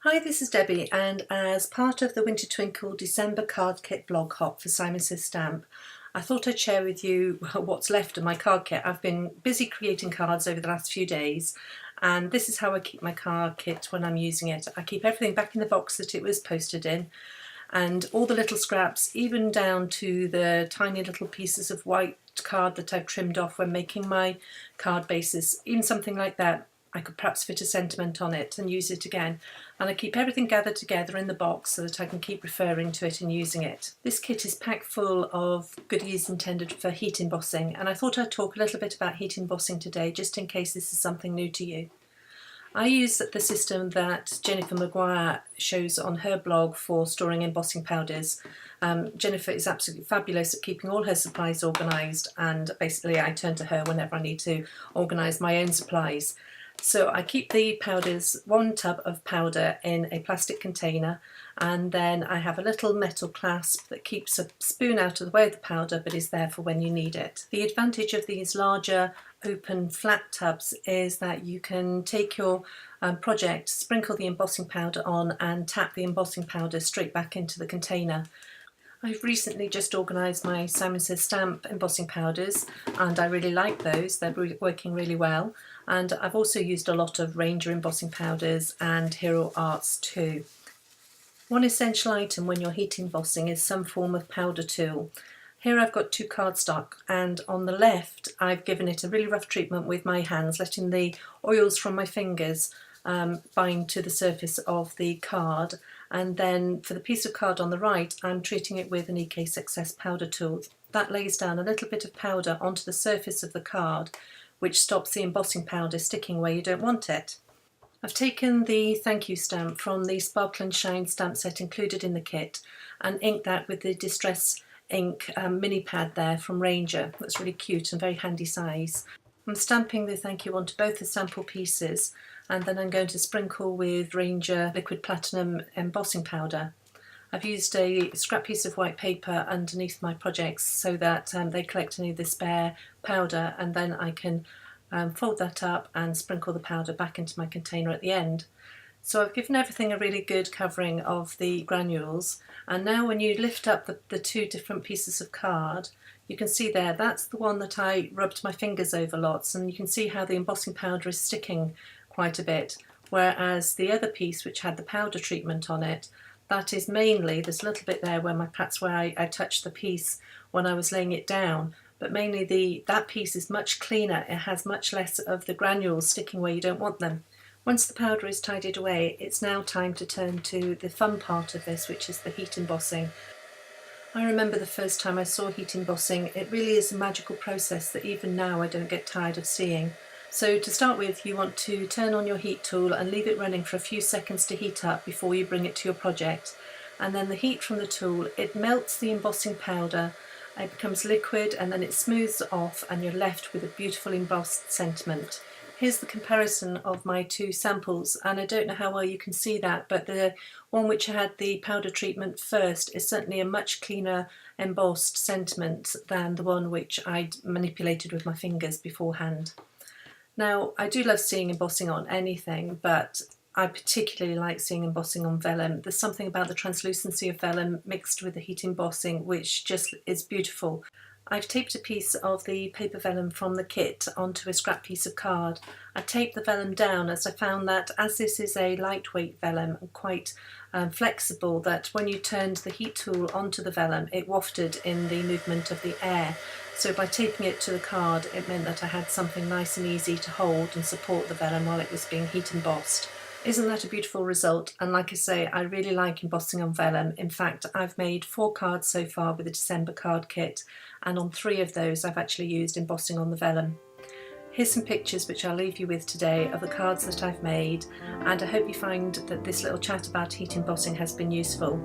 Hi, this is Debbie, and as part of the Winter Twinkle December card kit blog hop for Simon Says Stamp, I thought I'd share with you what's left of my card kit. I've been busy creating cards over the last few days, and this is how I keep my card kit when I'm using it. I keep everything back in the box that it was posted in, and all the little scraps, even down to the tiny little pieces of white card that I've trimmed off when making my card bases, even something like that, I could perhaps fit a sentiment on it and use it again. And I keep everything gathered together in the box so that I can keep referring to it and using it. This kit is packed full of goodies intended for heat embossing, and I thought I'd talk a little bit about heat embossing today, just in case this is something new to you. I use the system that Jennifer Maguire shows on her blog for storing embossing powders. Jennifer is absolutely fabulous at keeping all her supplies organised, and basically I turn to her whenever I need to organise my own supplies. So I keep the powders, one tub of powder, in a plastic container, and then I have a little metal clasp that keeps a spoon out of the way of the powder but is there for when you need it. The advantage of these larger open flat tubs is that you can take your project, sprinkle the embossing powder on and tap the embossing powder straight back into the container. I've recently just organised my Simon Says Stamp embossing powders, and I really like those. They're working really well. And I've also used a lot of Ranger embossing powders and Hero Arts too. One essential item when you're heat embossing is some form of powder tool. Here I've got two cardstock, and on the left I've given it a really rough treatment with my hands, letting the oils from my fingers bind to the surface of the card. And then for the piece of card on the right, I'm treating it with an EK Success powder tool. That lays down a little bit of powder onto the surface of the card, which stops the embossing powder sticking where you don't want it. I've taken the thank you stamp from the Sparkle and Shine stamp set included in the kit and inked that with the Distress ink mini pad there from Ranger. That's really cute and very handy size. I'm stamping the thank you onto both the sample pieces, and then I'm going to sprinkle with Ranger Liquid Platinum embossing powder. I've used a scrap piece of white paper underneath my projects so that they collect any of the spare powder, and then I can fold that up and sprinkle the powder back into my container at the end. So I've given everything a really good covering of the granules, and now when you lift up the two different pieces of card, you can see there, that's the one that I rubbed my fingers over lots, and you can see how the embossing powder is sticking quite a bit, whereas the other piece, which had the powder treatment on it, that is mainly, there's a little bit there where that's where I touched the piece when I was laying it down, but mainly that piece is much cleaner. It has much less of the granules sticking where you don't want them. Once the powder is tidied away, it's now time to turn to the fun part of this, which is the heat embossing. I remember the first time I saw heat embossing. It really is a magical process that even now I don't get tired of seeing. So to start with, you want to turn on your heat tool and leave it running for a few seconds to heat up before you bring it to your project. And then the heat from the tool, it melts the embossing powder, it becomes liquid, and then it smooths off and you're left with a beautiful embossed sentiment. Here's the comparison of my two samples, and I don't know how well you can see that, but the one which had the powder treatment first is certainly a much cleaner embossed sentiment than the one which I'd manipulated with my fingers beforehand. Now, I do love seeing embossing on anything, but I particularly like seeing embossing on vellum. There's something about the translucency of vellum mixed with the heat embossing which just is beautiful. I've taped a piece of the paper vellum from the kit onto a scrap piece of card. I taped the vellum down as I found that, as this is a lightweight vellum and quite flexible, that when you turned the heat tool onto the vellum it wafted in the movement of the air. So by taping it to the card, it meant that I had something nice and easy to hold and support the vellum while it was being heat embossed. Isn't that a beautiful result? And like I say, I really like embossing on vellum. In fact, I've made 4 cards so far with the December card kit, and on 3 of those I've actually used embossing on the vellum. Here's some pictures which I'll leave you with today of the cards that I've made, and I hope you find that this little chat about heat embossing has been useful.